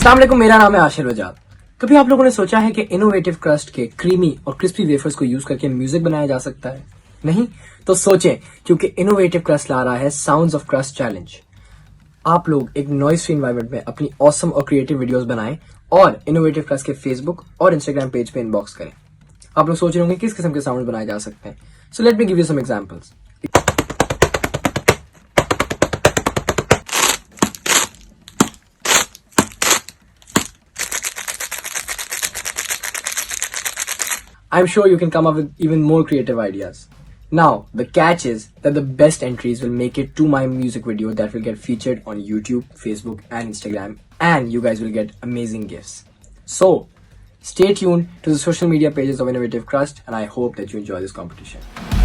अस्सलाम वालेकुम, मेरा नाम है आशिर वजाहत। कभी आप लोगों ने सोचा है कि इनोवेटिव क्रस्ट के क्रीमी और क्रिस्पी वेफर्स को यूज करके म्यूजिक बनाया जा सकता है? नहीं तो सोचें, क्योंकि इनोवेटिव क्रस्ट ला रहा है साउंड्स ऑफ क्रस्ट चैलेंज। आप लोग एक नॉइस फ्री एनवायरनमेंट में अपनी ऑसम और क्रिएटिव वीडियोस बनाएं और इनोवेटिव क्रस्ट के फेसबुक और इंस्टाग्राम पेज पे इनबॉक्स करें। आप लोग सोच रहे होंगे किस किस्म के साउंड बनाए जा सकते हैं। So let me give you some examples. I'm sure you can come up with even more creative ideas. Now, the catch is that the best entries will make it to my music video that will get featured on YouTube, Facebook, and Instagram, and you guys will get amazing gifts. So, stay tuned to the social media pages of Innovative Crust, and I hope that you enjoy this competition.